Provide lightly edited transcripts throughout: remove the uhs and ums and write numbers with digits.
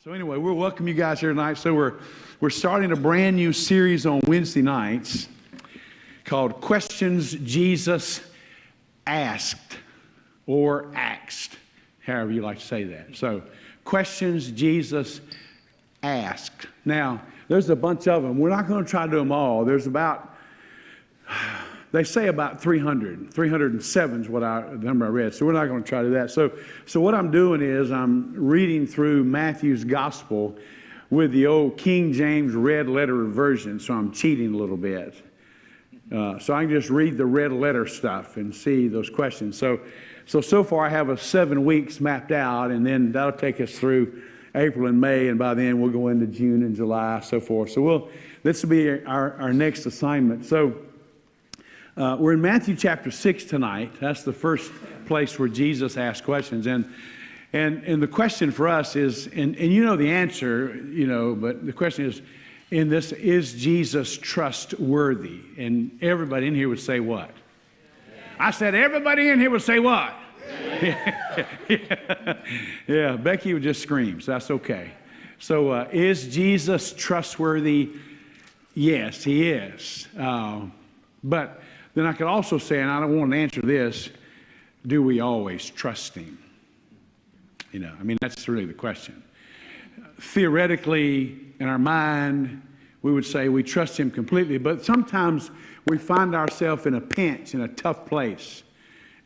So anyway, we'll welcome you guys here tonight. So we're starting a brand new series on Wednesday nights called Questions Jesus Asked or Axed, however you like to say that. So Questions Jesus Asked. Now, there's a bunch of them. We're not going to try to do them all. There's about, they say about 300. 307 is the number I read. So we're not going to try to do that. So what I'm doing is I'm reading through Matthew's gospel with the old King James red letter version. So I'm cheating a little bit. So I can just read the red letter stuff and see those questions. So far I have 7 weeks mapped out, and then that'll take us through April and May, and by then we'll go into June and July, so forth. So this will be our next assignment. So we're in Matthew chapter 6 tonight. That's the first place where Jesus asked questions. And the question for us is, and you know the answer, but the question is, in this, is Jesus trustworthy? And everybody in here would say what? I said everybody in here would say what? Yeah, Becky would just scream, so that's okay. So is Jesus trustworthy? Yes, he is. But then I could also say, and I don't want to answer this, do we always trust him? That's really the question. Theoretically, in our mind, we would say we trust him completely, but sometimes we find ourselves in a pinch, in a tough place,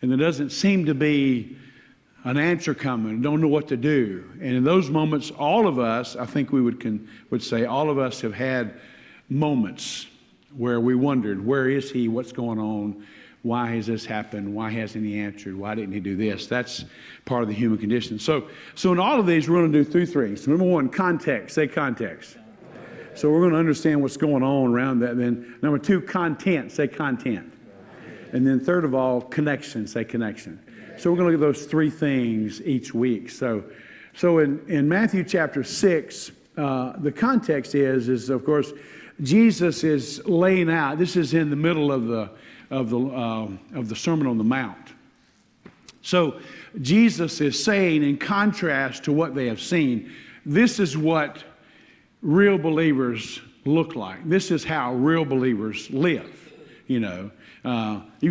and there doesn't seem to be an answer coming, don't know what to do. And in those moments, all of us, I think we would say, all of us have had moments where we wondered, where is he? What's going on? Why has this happened? Why hasn't he answered? Why didn't he do this? That's part of the human condition. So in all of these, we're going to do 3 things. Number 1, context. Say context. So we're going to understand what's going on around that. Then number 2, content. Say content. And then third of all, connection. Say connection. So we're going to look at those 3 things each week. So in Matthew chapter 6, the context is of course, Jesus is laying out. This is in the middle of the Sermon on the Mount. So Jesus is saying, in contrast to what they have seen, this is what real believers look like. This is how real believers live. You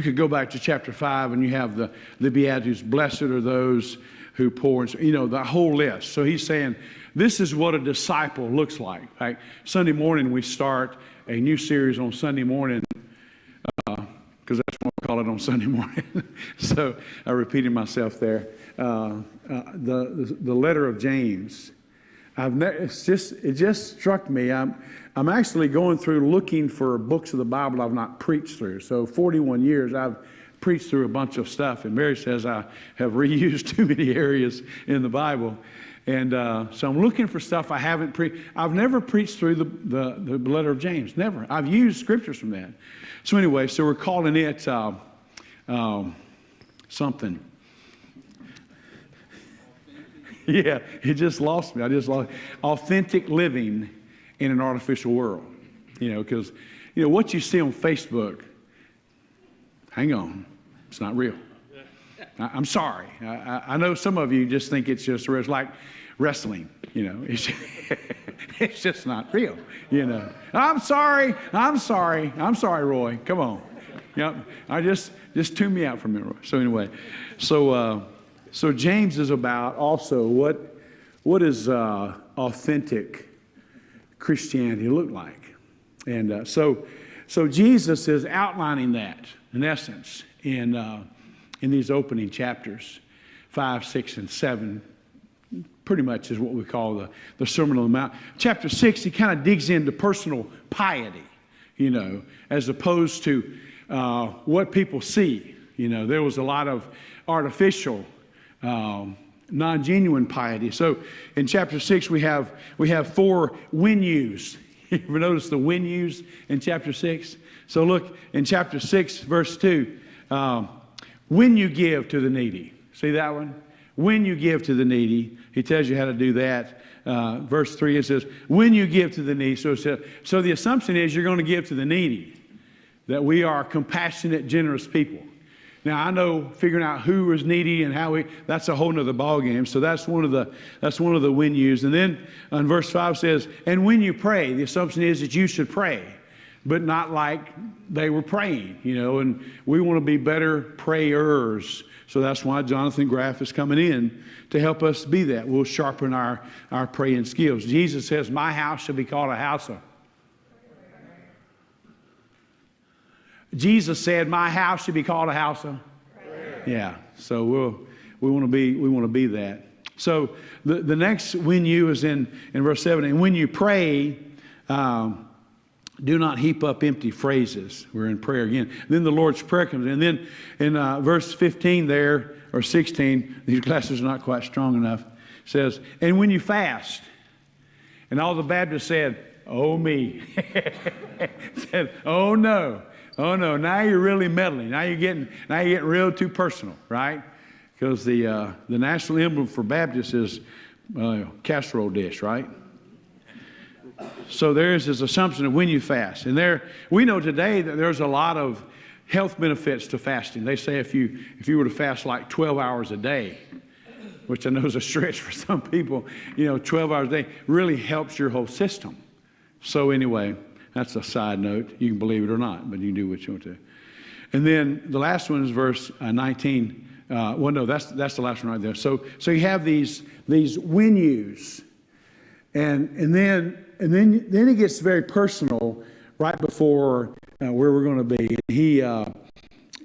could go back to chapter 5 and you have the Beatitudes. Blessed are those who pour, the whole list. So he's saying, this is what a disciple looks like. Right? Sunday morning, we start a new series on Sunday morning, because that's what we call it on Sunday morning. So I repeated myself there. The letter of James. It just struck me. I'm actually going through looking for books of the Bible I've not preached through. So 41 years I've preached through a bunch of stuff, and Mary says I have reused too many areas in the Bible. And so I'm looking for stuff I haven't preached. I've never preached through the letter of James. Never. I've used scriptures from that. So anyway, so we're calling it something. Yeah, it just lost me. I just lost authentic living in an artificial world. Because what you see on Facebook, hang on, it's not real. I'm sorry. I know some of you just think it's just like wrestling. It's just not real. I'm sorry, Roy. Come on. I just tune me out from it, Roy. So anyway, so James is about also what is authentic Christianity look like, and so Jesus is outlining that in essence in these opening chapters, 5, 6, and 7, pretty much is what we call the Sermon on the Mount. Chapter 6, he kind of digs into personal piety, as opposed to what people see. There was a lot of artificial, non-genuine piety. So in chapter 6, we have 4 when yous. You ever notice the when yous in chapter 6? So look in chapter 6, verse 2. When you give to the needy. See that one? When you give to the needy. He tells you how to do that. Verse 3, it says, when you give to the needy. So the assumption is you're going to give to the needy. That we are compassionate, generous people. Now, I know figuring out who is needy and that's a whole nother ballgame. So that's one of the when yous. And then in verse 5 says, and when you pray, the assumption is that you should pray, but not like they were praying, and we want to be better prayers. So that's why Jonathan Graff is coming in to help us be that. We'll sharpen our praying skills. Jesus says, my house shall be called a house of. Jesus said, my house should be called a house of prayer. Yeah. So we want to be that. So the next when you is in verse 7. And when you pray, do not heap up empty phrases. We're in prayer again. Then the Lord's Prayer comes in. And then in verse 15 there, or 16, these glasses are not quite strong enough, says, and when you fast. And all the Baptists said, oh me. Said, oh no. Oh no, now you're really meddling. Now you're getting real too personal, right? Because the national emblem for Baptists is casserole dish, right? So there's this assumption of when you fast. And we know today that there's a lot of health benefits to fasting. They say if you were to fast like 12 hours a day, which I know is a stretch for some people, 12 hours a day really helps your whole system. So anyway, that's a side note. You can believe it or not, but you can do what you want to. And then the last one is verse 19. Well, no, that's the last one right there. So you have these when yous, and then it gets very personal right before where we're going to be. He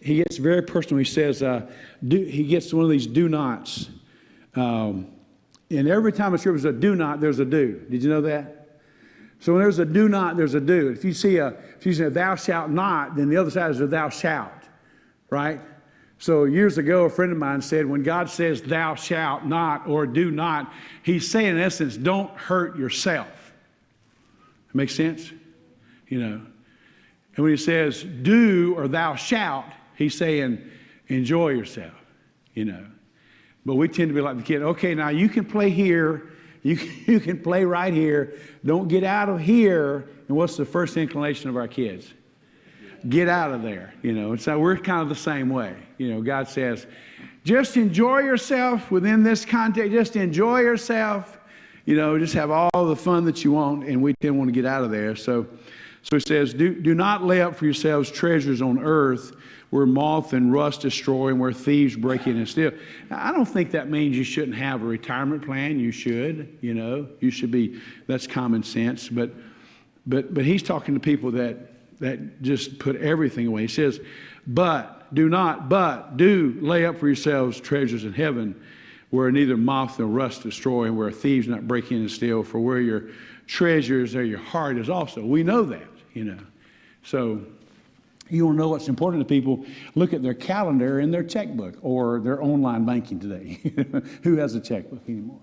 gets very personal. He says he gets one of these do nots, and every time a scripture says a do not, there's a do. Did you know that? So when there's a do not, there's a do. If you see thou shalt not, then the other side is a thou shalt, right? So years ago, a friend of mine said, when God says thou shalt not or do not, he's saying in essence, don't hurt yourself. Make sense? And when he says do or thou shalt, he's saying enjoy yourself, But we tend to be like the kid, okay, now you can play here. You can play right here. Don't get out of here. And what's the first inclination of our kids? Get out of there. And so we're kind of the same way. God says, just enjoy yourself within this context. Just enjoy yourself. Just have all the fun that you want. And we tend to want to get out of there. So he says, do not lay up for yourselves treasures on earth where moth and rust destroy and where thieves break in and steal. Now, I don't think that means you shouldn't have a retirement plan. You should, you should be, that's common sense. But he's talking to people that just put everything away. He says, but do lay up for yourselves treasures in heaven where neither moth nor rust destroy and where thieves not break in and steal, for where your treasure is, there your heart is also. We know that, So you want to know what's important to people, look at their calendar and their checkbook or their online banking today. Who has a checkbook anymore?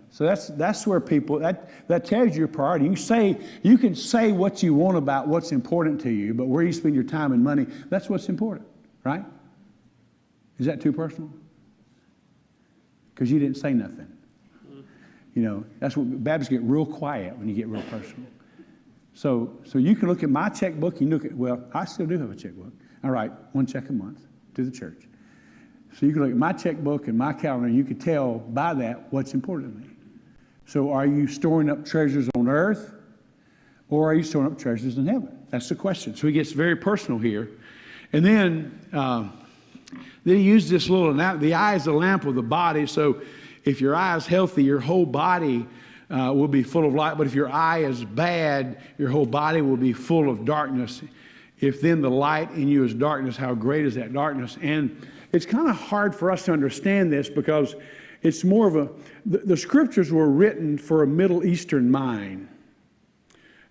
So that's where people, that tells you your priority. You can say what you want about what's important to you, but where you spend your time and money, that's what's important, right? Is that too personal? Because you didn't say nothing. That's what Baptists get real quiet when you get real personal. So you can look at my checkbook. You look at, well, I still do have a checkbook. I write one check a month to the church. So you can look at my checkbook and my calendar. And you can tell by that what's important to me. So are you storing up treasures on earth, or are you storing up treasures in heaven? That's the question. So he gets very personal here, and then he uses this little analogy. The eye is the lamp of the body. So if your eye is healthy, your whole body will be full of light. But if your eye is bad, your whole body will be full of darkness. If then the light in you is darkness, how great is that darkness? And it's kind of hard for us to understand this because it's more of the scriptures were written for a Middle Eastern mind,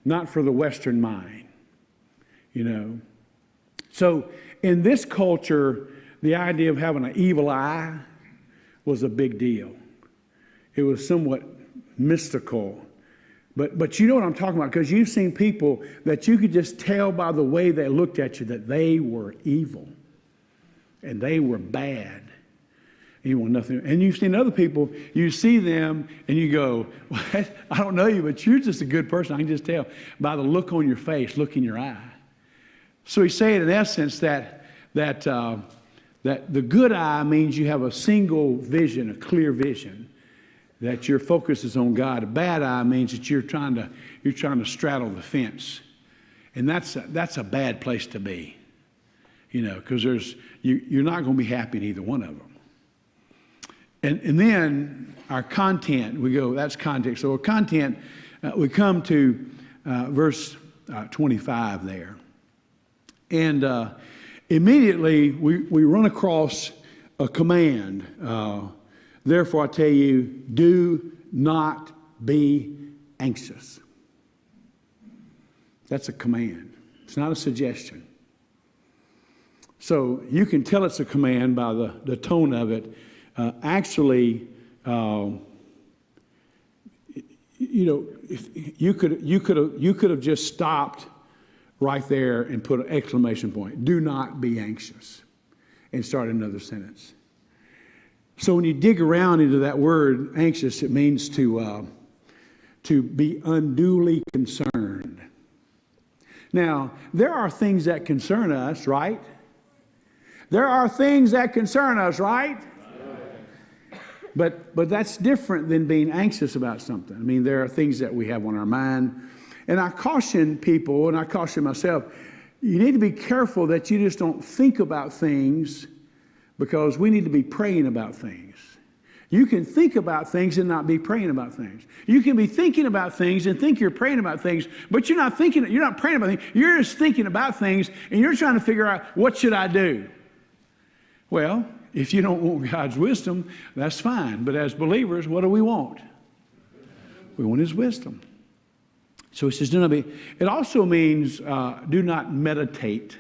not for the Western mind, So in this culture, the idea of having an evil eye was a big deal. It was somewhat mystical. But you know what I'm talking about, because you've seen people that you could just tell by the way they looked at you that they were evil and they were bad. And you want nothing. And you've seen other people, you see them and you go, well, I don't know you, but you're just a good person. I can just tell by the look on your face, look in your eye. So he's saying in essence that That the good eye means you have a single vision, a clear vision, that your focus is on God. A bad eye means that you're trying to straddle the fence, and that's a bad place to be, because you're not going to be happy in either one of them. And then our content, that's context. So our content, we come to verse 25 there. And immediately we run across a command. Therefore I tell you, do not be anxious. That's a command. It's not a suggestion. So you can tell it's a command by the tone of it. Actually, if you could have just stopped right there and put an exclamation point. Do not be anxious, and start another sentence. So when you dig around into that word anxious, it means to be unduly concerned. Now, there are things that concern us, right? There are things that concern us, right? But that's different than being anxious about something. I mean, there are things that we have on our mind. And I caution people, and I caution myself, you need to be careful that you just don't think about things, because we need to be praying about things. You can think about things and not be praying about things. You can be thinking about things and think you're praying about things, but you're not praying about things. You're just thinking about things, and you're trying to figure out, what should I do? Well, if you don't want God's wisdom, that's fine. But as believers, what do we want? We want His wisdom. So it says, do not be. It also means do not meditate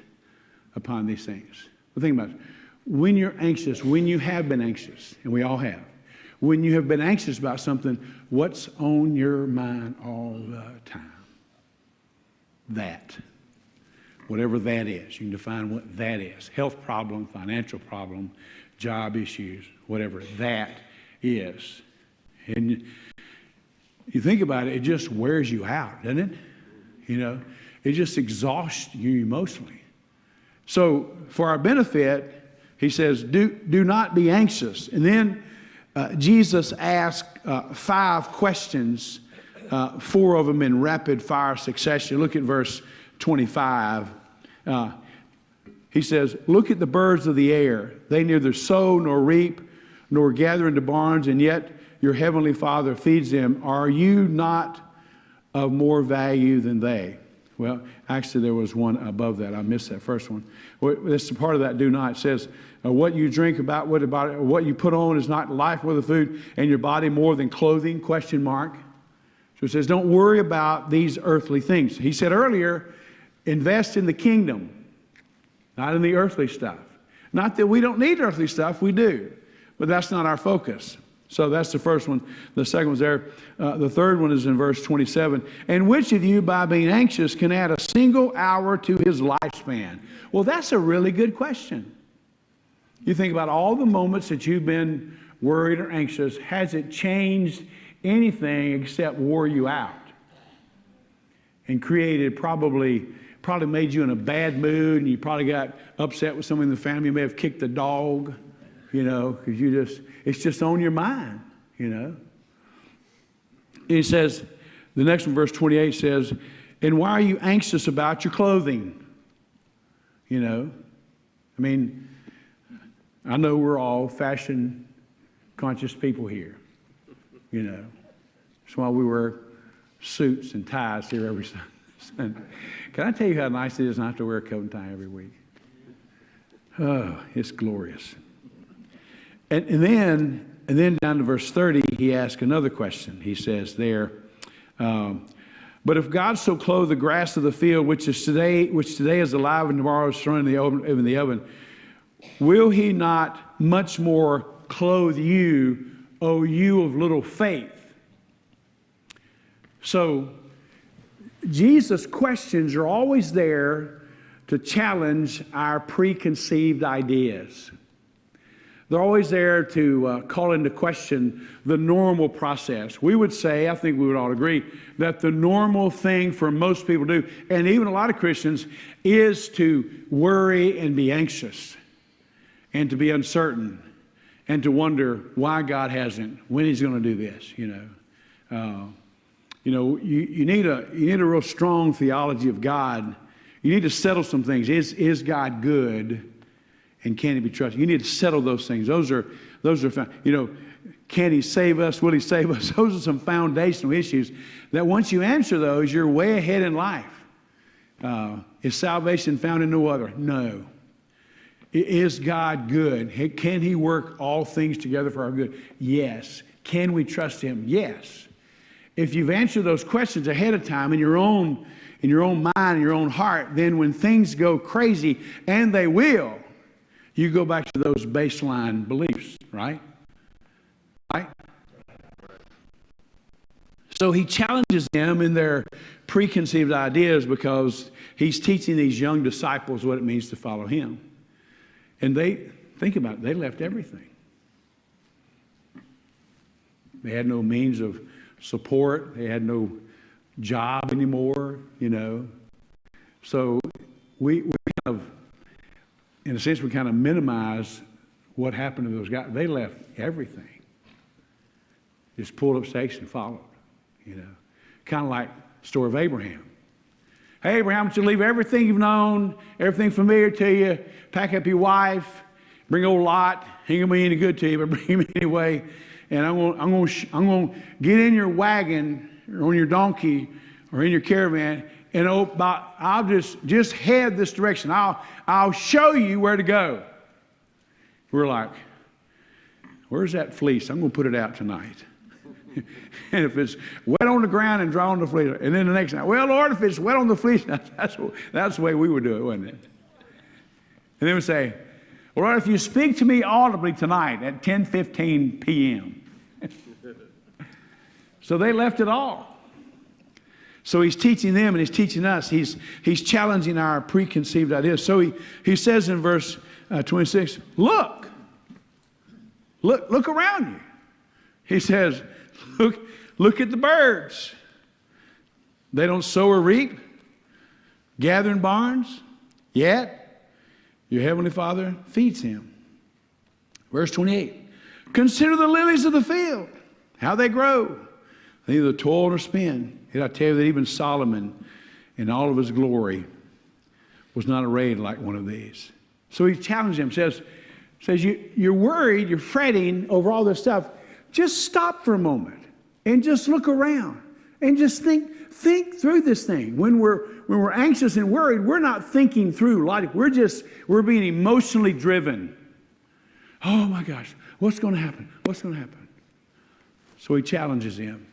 upon these things. But think about it. When you're anxious, when you have been anxious, and we all have, when you have been anxious about something, what's on your mind all the time? That. Whatever that is. You can define what that is. Health problem, financial problem, job issues, whatever that is. And you think about it, it just wears you out, doesn't it? It just exhausts you emotionally. So for our benefit, he says, do not be anxious. And then Jesus asked 5 questions, 4 of them in rapid fire succession. Look at verse 25. He says, look at the birds of the air. They neither sow nor reap nor gather into barns, and yet your heavenly Father feeds them. Are you not of more value than they? Well, actually, there was one above that. I missed that first one. This is part of that do not. It says, what you drink about, what you put on is not life more than food, and your body more than clothing, ? So it says, don't worry about these earthly things. He said earlier, invest in the kingdom, not in the earthly stuff. Not that we don't need earthly stuff, we do. But that's not our focus. So that's the first one. The second one's there. The third one is in verse 27. And which of you, by being anxious, can add a single hour to his lifespan? Well, that's a really good question. You think about all the moments that you've been worried or anxious. Has it changed anything except wore you out? And created probably made you in a bad mood, and you probably got upset with someone in the family. You may have kicked the dog, because it's just on your mind, And he says, the next one, verse 28 says, and why are you anxious about your clothing? I know we're all fashion conscious people here, That's why we wear suits and ties here every Sunday. Can I tell you how nice it is not to wear a coat and tie every week? Oh, it's glorious. And then down to verse 30, he asks another question. He says there, but if God so clothe the grass of the field, which today is alive and tomorrow is thrown in the oven, will he not much more clothe you, O you of little faith? So Jesus' questions are always there to challenge our preconceived ideas. They're always there to call into question the normal process. We would say, I think we would all agree, that the normal thing for most people to do, and even a lot of Christians, is to worry and be anxious. and to be uncertain and to wonder why God hasn't, when He's going to do this, you need a real strong theology of God. You need to settle some things. Is God good, and can He be trusted? You need to settle those things. Those are can He save us? Will He save us? Those are some foundational issues that once you answer those, you're way ahead in life. Is salvation found in no other? No. Is God good? Can He work all things together for our good? Yes. Can we trust Him? Yes. If you've answered those questions ahead of time in your own mind, in your own heart, then when things go crazy, and they will, you go back to those baseline beliefs, right? Right? So He challenges them in their preconceived ideas because He's teaching these young disciples what it means to follow Him. And think about it, they left everything. They had no means of support. They had no job anymore, So we kind of, in a sense, we kind of minimize what happened to those guys. They left everything. Just pulled up stakes and followed, Kind of like the story of Abraham. Hey, Abraham, I want you to leave everything you've known, everything familiar to you, pack up your wife, bring old Lot. He ain't gonna be any good to you, but bring him anyway. And I'm gonna get in your wagon or on your donkey or in your caravan, and I'll just head this direction. I'll show you where to go. We're like, where's that fleece? I'm gonna put it out tonight. And if it's wet on the ground and dry on the fleece, and then the next night, well, Lord, if it's wet on the fleece, that's the way we would do it, wasn't it? And then we say, well, Lord, if you speak to me audibly tonight at 10:15 p.m. So they left it all. So He's teaching them and He's teaching us. He's challenging our preconceived ideas. So he says in verse 26, look around you. He says, look at the birds. They don't sow or reap, gather in barns, yet your heavenly Father feeds him. Verse 28, consider the lilies of the field, how they grow. They neither toil nor spin. Yet I tell you that even Solomon, in all of his glory, was not arrayed like one of these. So he challenged him, says you're worried, you're fretting over all this stuff. Just stop for a moment and just look around and just think through this thing. When we're anxious and worried, we're not thinking through life. We're being emotionally driven. Oh my gosh, what's going to happen? What's going to happen? So he challenges him.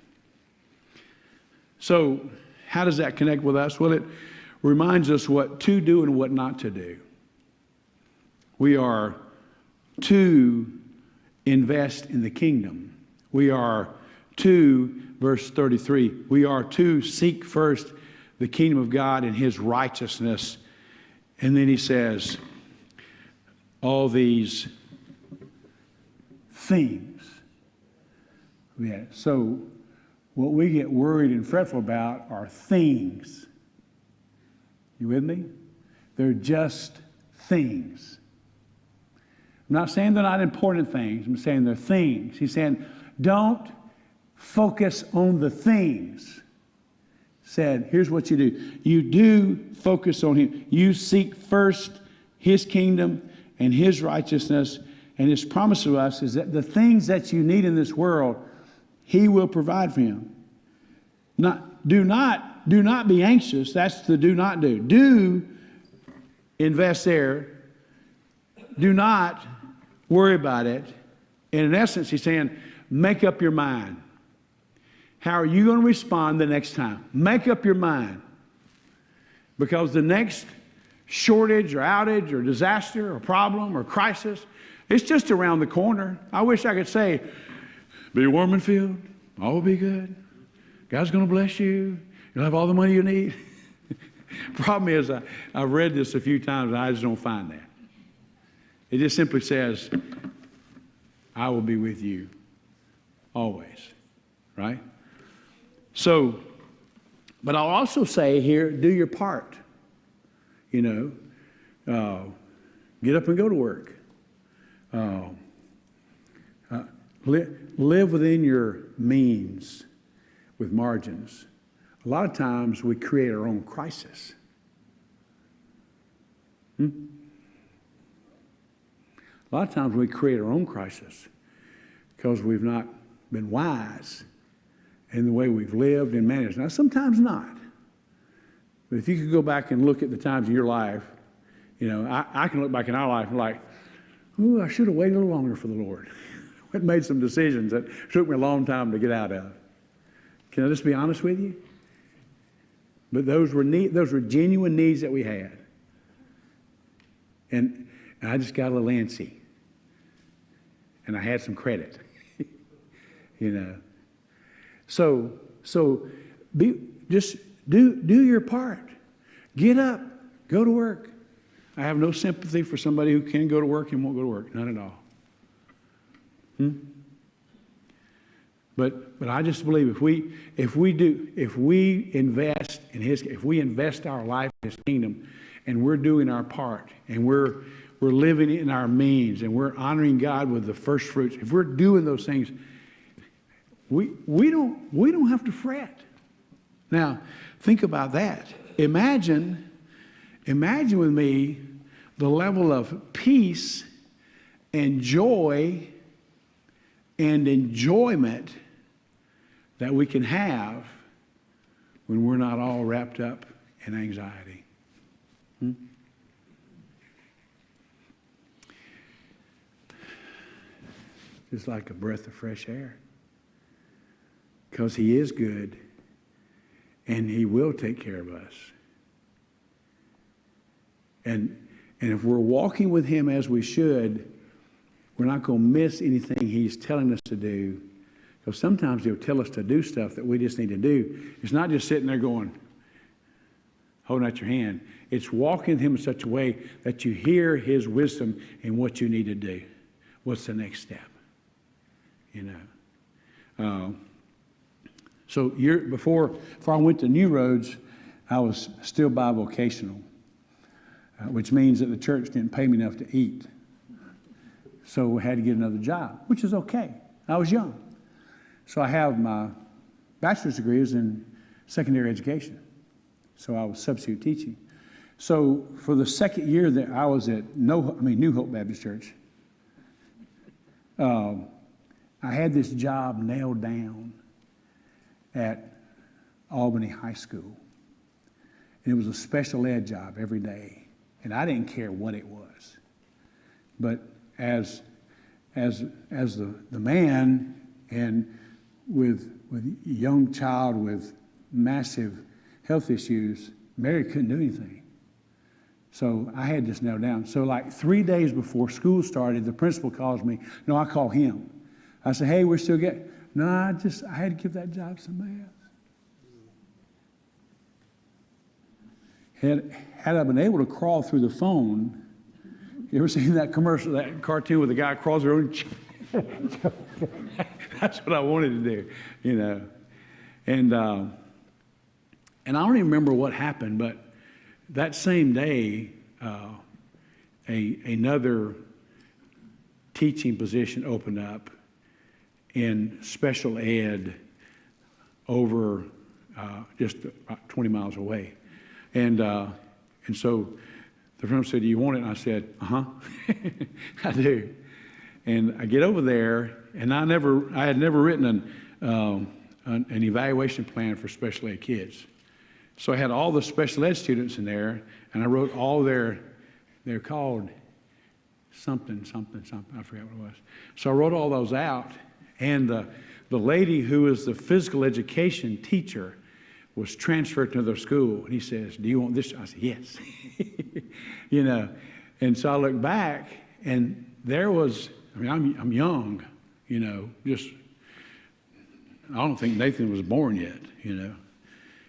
So how does that connect with us? Well, it reminds us what to do and what not to do. We are to invest in the kingdom. We are to, verse 33, we are to seek first the kingdom of God and His righteousness. And then he says, all these things. Yeah. So what we get worried and fretful about are things. You with me? They're just things. I'm not saying they're not important things. I'm saying they're things. He's saying, don't focus on the things. Said, here's what you do. You do focus on Him. You seek first His kingdom and His righteousness. And His promise to us is that the things that you need in this world, He will provide for you. Do not be anxious. That's the do not do. Do invest there. Do not worry about it. And in essence, he's saying, make up your mind. How are you going to respond the next time? Make up your mind. Because the next shortage or outage or disaster or problem or crisis, it's just around the corner. I wish I could say, be warm and filled. All will be good. God's going to bless you. You'll have all the money you need. Problem is, I've read this a few times and I just don't find that. It just simply says, I will be with you always, right? So, but I'll also say here, do your part. Get up and go to work. Uh, live within your means with margins. A lot of times we create our own crisis. A lot of times we create our own crisis because we've not been wise in the way we've lived and managed. Now, sometimes not. But if you could go back and look at the times in your life, you know, I can look back in our life and like, ooh, I should have waited a little longer for the Lord. I made some decisions that took me a long time to get out of. Can I just be honest with you? But those were genuine needs that we had. And I just got a little antsy. And I had some credit. You know. So just do your part. Get up. Go to work. I have no sympathy for somebody who can go to work and won't go to work. None at all. But I just believe if we invest in if we invest our life in His kingdom, and we're doing our part, and we're living in our means, and we're honoring God with the first fruits, if we're doing those things, we don't have to fret. Now, think about that. Imagine with me the level of peace and joy and enjoyment that we can have when we're not all wrapped up in anxiety. Just like a breath of fresh air. Because He is good and He will take care of us. And if we're walking with Him as we should, we're not going to miss anything He's telling us to do. Because sometimes He'll tell us to do stuff that we just need to do. It's not just sitting there going, holding out your hand. It's walking with Him in such a way that you hear His wisdom in what you need to do. What's the next step? You know. So before I went to New Roads, I was still bivocational, which means that the church didn't pay me enough to eat. So I had to get another job, which is okay. I was young. So I have my bachelor's degree is in secondary education. So I was substitute teaching. So for the second year that I was at New Hope Baptist Church, I had this job nailed down at Albany High School. And it was a special ed job every day. And I didn't care what it was. But as the man and with a young child with massive health issues, Mary couldn't do anything. So I had this nailed down. So like 3 days before school started, the principal calls me. No, I call him. I said, hey, we're still getting. No, I had to give that job to somebody else. Had I been able to crawl through the phone, you ever seen that commercial, that cartoon where the guy crawls through? That's what I wanted to do, you know. And I don't even remember what happened, but that same day, another teaching position opened up in special ed over just about 20 miles away. And so the friend said, do you want it? And I said, uh-huh, I do. And I get over there, and I had never written an evaluation plan for special ed kids. So I had all the special ed students in there, and I wrote all they're called something, I forgot what it was. So I wrote all those out, and the lady who was the physical education teacher was transferred to another school. And he says, do you want this? I said, yes. You know, and so I look back, and there was, I'm young, you know, I don't think Nathan was born yet, you know.